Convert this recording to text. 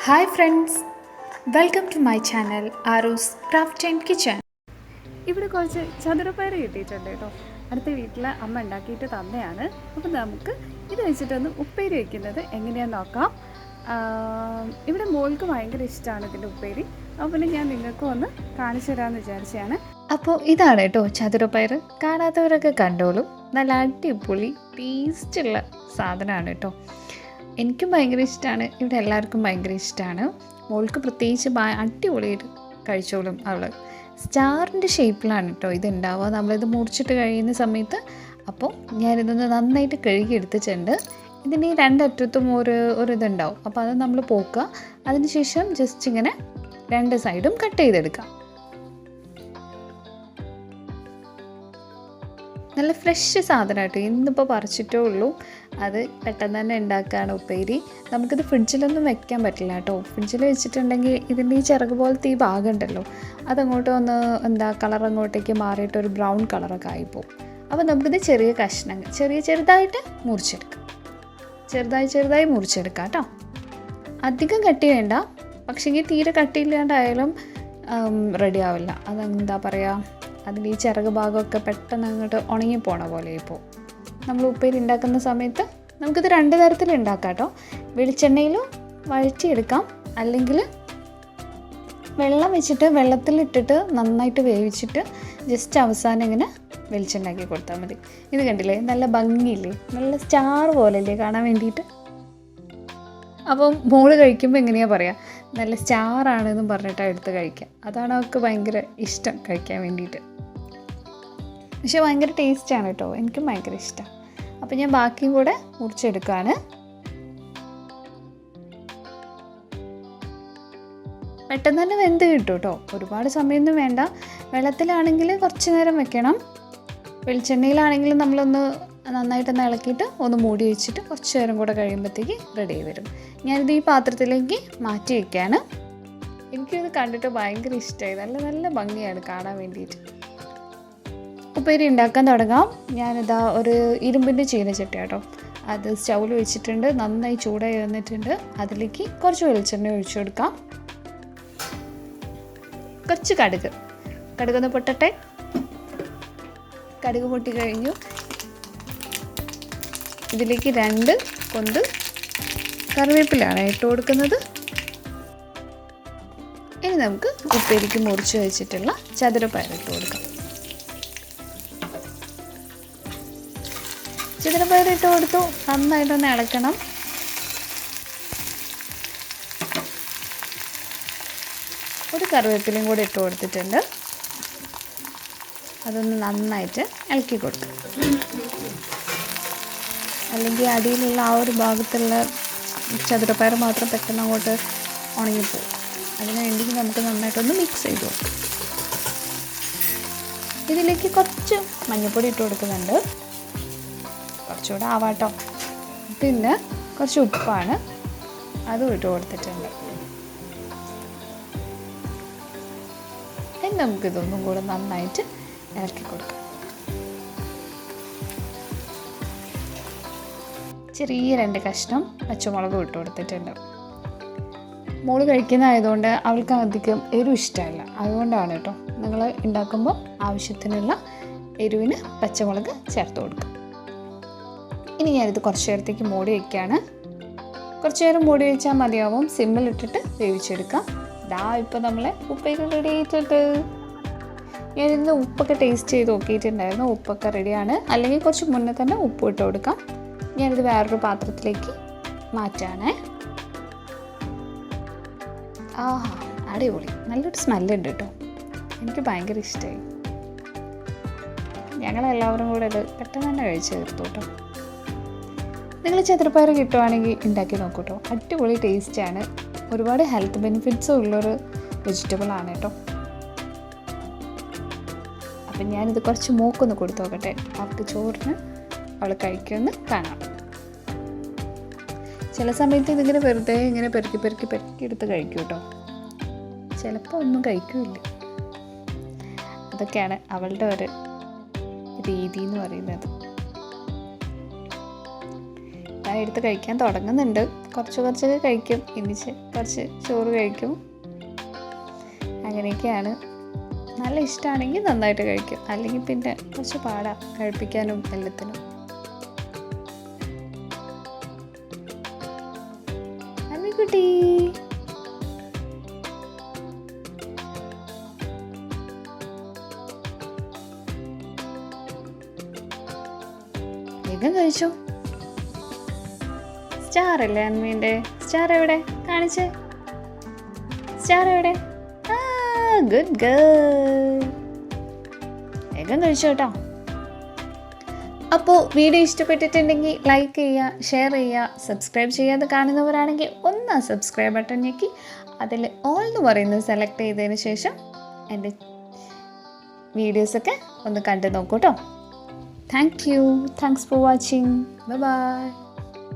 Hi friends, welcome to my channel Aru's Craft and Kitchen. ഇവിടെ കുറച്ച് ചതുരപ്പയർ കിട്ടിയിട്ടുണ്ട് കേട്ടോ. അടുത്ത വീട്ടിൽ അമ്മ ഉണ്ടാക്കിയിട്ട് തന്നെയാണ്. അപ്പോൾ നമുക്ക് ഇത് വെച്ചിട്ടൊന്ന് ഉപ്പേരി വയ്ക്കുന്നത് എങ്ങനെയാണെന്ന് നോക്കാം. ഇവിടെ മോൾക്ക് ഭയങ്കര ഇഷ്ടമാണ് ഇതിൻ്റെ ഉപ്പേരി. അപ്പോൾ പിന്നെ ഞാൻ നിങ്ങൾക്കും ഒന്ന് കാണിച്ചു തരാമെന്ന് വിചാരിച്ചാണ്. അപ്പോൾ ഇതാണ് കേട്ടോ ചതുരപ്പയർ. കാണാത്തവരൊക്കെ കണ്ടോളും. നല്ല അടിപൊളി ടേസ്റ്റുള്ള സാധനമാണ് കേട്ടോ. എനിക്കും ഭയങ്കര ഇഷ്ടമാണ്, ഇവിടെ എല്ലാവർക്കും ഭയങ്കര ഇഷ്ടമാണ്. മോൾക്ക് പ്രത്യേകിച്ച് അടിപൊളിയായിട്ട് കഴിച്ചോളും അവൾ. സ്റ്റാറിൻ്റെ ഷേപ്പിലാണ് കേട്ടോ ഇത് ഉണ്ടാവുക നമ്മളിത് മുറിച്ചിട്ട് കഴിയുന്ന സമയത്ത്. അപ്പോൾ ഞാനിതൊന്ന് നന്നായിട്ട് കഴുകി എടുത്തിട്ടുണ്ട്. ഇതിന് ഈ രണ്ടറ്റത്തും ഒരു ഇതുണ്ടാവും, അപ്പോൾ അത് നമ്മൾ പോക്കുക. അതിനുശേഷം ജസ്റ്റ് ഇങ്ങനെ രണ്ട് സൈഡും കട്ട് ചെയ്തെടുക്കാം. നല്ല ഫ്രഷ് സാധനമായിട്ട് ഇന്നിപ്പോൾ പറിച്ചിട്ടേ ഉള്ളൂ. അത് പെട്ടെന്ന് തന്നെ ഉണ്ടാക്കുകയാണ് ഉപ്പേരി. നമുക്കിത് ഫ്രിഡ്ജിലൊന്നും വെക്കാൻ പറ്റില്ല കേട്ടോ. ഫ്രിഡ്ജിൽ വെച്ചിട്ടുണ്ടെങ്കിൽ ഇതിൻ്റെ ഈ ചിറക് പോലത്തെ ഈ ഭാഗം ഉണ്ടല്ലോ, അതങ്ങോട്ട് ഒന്ന് കളർ അങ്ങോട്ടേക്ക് മാറിയിട്ട് ഒരു ബ്രൗൺ കളറൊക്കെ ആയിപ്പോവും. അപ്പോൾ നമുക്കിത് ചെറിയ കഷ്ണങ്ങൾ ചെറുതായിട്ട് മുറിച്ചെടുക്കാം. ചെറുതായി മുറിച്ചെടുക്കാം കേട്ടോ. അധികം കട്ടി വേണ്ട, പക്ഷേ തീരെ കട്ടിയില്ലാണ്ടായാലും റെഡി ആവില്ല. അതെന്താ പറയുക, അതിൽ ഈ ചിറക് ഭാഗമൊക്കെ പെട്ടെന്ന് അങ്ങോട്ട് ഉണങ്ങിപ്പോണ പോലെ ഇപ്പോൾ നമ്മൾ ഉപ്പേരി ഉണ്ടാക്കുന്ന സമയത്ത് നമുക്കിത് രണ്ട് തരത്തിൽ ഉണ്ടാക്കാം കേട്ടോ. വെളിച്ചെണ്ണയിലും വഴറ്റിയെടുക്കാം, അല്ലെങ്കിൽ വെള്ളം വെച്ചിട്ട് വെള്ളത്തിലിട്ടിട്ട് നന്നായിട്ട് വേവിച്ചിട്ട് ജസ്റ്റ് അവസാനം ഇങ്ങനെ വെളിച്ചെണ്ണാക്കി കൊടുത്താൽ മതി. ഇത് കണ്ടില്ലേ, നല്ല ഭംഗിയില്ലേ, നല്ല സ്റ്റാർ പോലെയല്ലേ കാണാൻ വേണ്ടിയിട്ട്. അപ്പം മോള് കഴിക്കുമ്പോൾ എങ്ങനെയാണ് പറയുക, നല്ല സ്റ്റാറാണെന്നും പറഞ്ഞിട്ടാണ് എടുത്ത് കഴിക്കുക. അതാണ് അവൾക്ക് ഭയങ്കര ഇഷ്ടം കഴിക്കാൻ വേണ്ടിയിട്ട്. പക്ഷെ ഭയങ്കര ടേസ്റ്റാണ് കേട്ടോ, എനിക്കും ഭയങ്കര ഇഷ്ടമാണ്. അപ്പോൾ ഞാൻ ബാക്കിയും കൂടെ മുറിച്ചെടുക്കുകയാണ്. പെട്ടെന്ന് തന്നെ വെന്ത് കിട്ടും കേട്ടോ, ഒരുപാട് സമയമൊന്നും വേണ്ട. വെള്ളത്തിലാണെങ്കിൽ കുറച്ച് നേരം വെക്കണം, വെളിച്ചെണ്ണയിലാണെങ്കിൽ നമ്മളൊന്ന് നന്നായിട്ടൊന്ന് ഇളക്കിയിട്ട് ഒന്ന് മൂടി വെച്ചിട്ട് കുറച്ച് നേരം കൂടെ കഴിയുമ്പോഴത്തേക്ക് റെഡി ആയി വരും. ഞാനിത് ഈ പാത്രത്തിലേക്ക് മാറ്റി വയ്ക്കുകയാണ്. എനിക്കിത് കണ്ടിട്ട് ഭയങ്കര ഇഷ്ടമായി, നല്ല ഭംഗിയാണ് കാണാൻ വേണ്ടിയിട്ട്. ഉപ്പേരി ഉണ്ടാക്കാൻ തുടങ്ങാം. ഞാനിതാ ഒരു ഇരുമ്പിൻ്റെ ചീനച്ചട്ടി കേട്ടോ, അത് സ്റ്റൗവിൽ വെച്ചിട്ടുണ്ട്. നന്നായി ചൂടായി വന്നിട്ടുണ്ട്. അതിലേക്ക് കുറച്ച് വെളിച്ചെണ്ണ ഒഴിച്ചു കൊടുക്കാം. കുറച്ച് കടുകൊന്ന് പൊട്ടട്ടെ. കടുക് പൊട്ടി കഴിഞ്ഞു. ഇതിലേക്ക് 2 കൊന്ത് കറിവേപ്പിലാണ് ഇട്ട് കൊടുക്കുന്നത്. ഇനി നമുക്ക് ഉപ്പേരിക്ക് മുറിച്ച് വെച്ചിട്ടുള്ള ചതുരപ്പയർ ഇട്ട് കൊടുക്കാം. ചതുരപ്പയർ ഇട്ട് കൊടുത്തു, നന്നായിട്ടൊന്ന് ഇളക്കണം. ഒരു കറിവേപ്പിലയും കൂടി ഇട്ട് കൊടുത്തിട്ടുണ്ട്. അതൊന്ന് നന്നായിട്ട് ഇളക്കി കൊടുക്കാം, അല്ലെങ്കിൽ അടിയിലുള്ള ആ ഒരു ഭാഗത്തുള്ള ചതുരപ്പയർ മാത്രം പെട്ടെന്ന് അങ്ങോട്ട് ഉണങ്ങിപ്പോകും. അതിന് വേണ്ടി നമുക്ക് നന്നായിട്ടൊന്ന് മിക്സ് ചെയ്ത് കൊടുക്കാം. ഇതിലേക്ക് കുറച്ച് മഞ്ഞൾപ്പൊടി ഇട്ട് കൊടുക്കുന്നുണ്ട്, കുറച്ചുകൂടെ ആവാട്ടോ. പിന്നെ കുറച്ച് ഉപ്പാണ്, അതും ഇട്ട് കൊടുത്തിട്ടുണ്ട്. ഇനി നമുക്കിതൊന്നും കൂടെ നന്നായിട്ട് ഇളക്കി കൊടുക്കാം. ചെറിയ 2 കഷ്ണം പച്ചമുളക് ഇട്ട് കൊടുത്തിട്ടുണ്ട്. മോള് കഴിക്കുന്നതായതുകൊണ്ട് അവൾക്ക് അധികം എരിവ് ഇഷ്ടമല്ല, അതുകൊണ്ടാണ് കേട്ടോ. നിങ്ങൾ ഉണ്ടാക്കുമ്പോൾ ആവശ്യത്തിനുള്ള എരിവിന് പച്ചമുളക് ചേർത്ത് കൊടുക്കുക. ഇനി ഞാനിത് കുറച്ച് നേരത്തേക്ക് മൂടി വയ്ക്കുകയാണ്. കുറച്ച് നേരം മൂടി വെച്ചാൽ മതിയാവും. സിമ്മിലിട്ടിട്ട് വേവിച്ചെടുക്കാം. ഇപ്പോൾ നമ്മളെ ഉപ്പേരി റെഡി ആയിട്ടുണ്ട്. ഞാനിന്ന് ഉപ്പൊക്കെ ടേസ്റ്റ് ചെയ്ത് നോക്കിയിട്ടുണ്ടായിരുന്നു, ഉപ്പൊക്കെ റെഡിയാണ്. അല്ലെങ്കിൽ കുറച്ച് മുന്നേ തന്നെ ഉപ്പ് ഇട്ട് കൊടുക്കാം. ഞാനിത് വേറൊരു പാത്രത്തിലേക്ക് മാറ്റാണേ. അടിപൊളി, നല്ലൊരു സ്മെല്ലുണ്ട് കേട്ടോ. എനിക്ക് ഭയങ്കര ഇഷ്ടമായി. ഞങ്ങളെല്ലാവരും കൂടെ ഇത് പെട്ടെന്ന് തന്നെ കഴിച്ച് തീർത്തു കേട്ടോ. നിങ്ങൾ ചതുരപ്പയർ കിട്ടുവാണെങ്കിൽ ഉണ്ടാക്കി നോക്കൂ കേട്ടോ, അടിപൊളി ടേസ്റ്റാണ്. ഒരുപാട് ഹെൽത്ത് ബെനിഫിറ്റ്സും ഉള്ളൊരു വെജിറ്റബിളാണ് കേട്ടോ. അപ്പം ഞാനിത് കുറച്ച് മൂക്കൊന്ന് കൊടുത്തു നോക്കട്ടെ, അവർക്ക് ചോറിന് അവൾ കഴിക്കുമെന്ന് കാണാം. ചില സമയത്ത് ഇതിങ്ങനെ വെറുതെ ഇങ്ങനെ പെറുക്കി എടുത്ത് കഴിക്കും കേട്ടോ. ചിലപ്പോൾ ഒന്നും കഴിക്കില്ല. അതൊക്കെയാണ് അവളുടെ ഒരു രീതി എന്ന് പറയുന്നത്. എടുത്ത് കഴിക്കാൻ തുടങ്ങുന്നുണ്ട്. കുറച്ചൊക്കെ കഴിക്കും, ഇനിച്ച് കുറച്ച് ചോറ് കഴിക്കും. അങ്ങനെയൊക്കെയാണ്. നല്ല ഇഷ്ടമാണെങ്കിൽ നന്നായിട്ട് കഴിക്കും, അല്ലെങ്കിൽ പിന്നെ കുറച്ച് പാടാ കഴിപ്പിക്കാനും എല്ലാത്തിനും. അമ്മിക്കുട്ടി വേഗം കഴിച്ചോ. സ്റ്റാർ അല്ലേ അന്മീൻ്റെ? സ്റ്റാർ എവിടെ? കാണിച്ചേ. സ്റ്റാർ എവിടെ? Good girl. വേഗം കഴിച്ചു കേട്ടോ. അപ്പോൾ വീഡിയോ ഇഷ്ടപ്പെട്ടിട്ടുണ്ടെങ്കിൽ ലൈക്ക് ചെയ്യുക, ഷെയർ ചെയ്യുക. സബ്സ്ക്രൈബ് ചെയ്യാതെ കാണുന്നവരാണെങ്കിൽ ഒന്ന് സബ്സ്ക്രൈബ് ബട്ടൺ ഞെക്കി അതിൽ ഓൾ എന്ന് പറയുന്നത് സെലക്ട് ചെയ്തതിന് ശേഷം എൻ്റെ വീഡിയോസൊക്കെ ഒന്ന് കണ്ടു നോക്കൂ കേട്ടോ. Thanks for watching. ബൈ.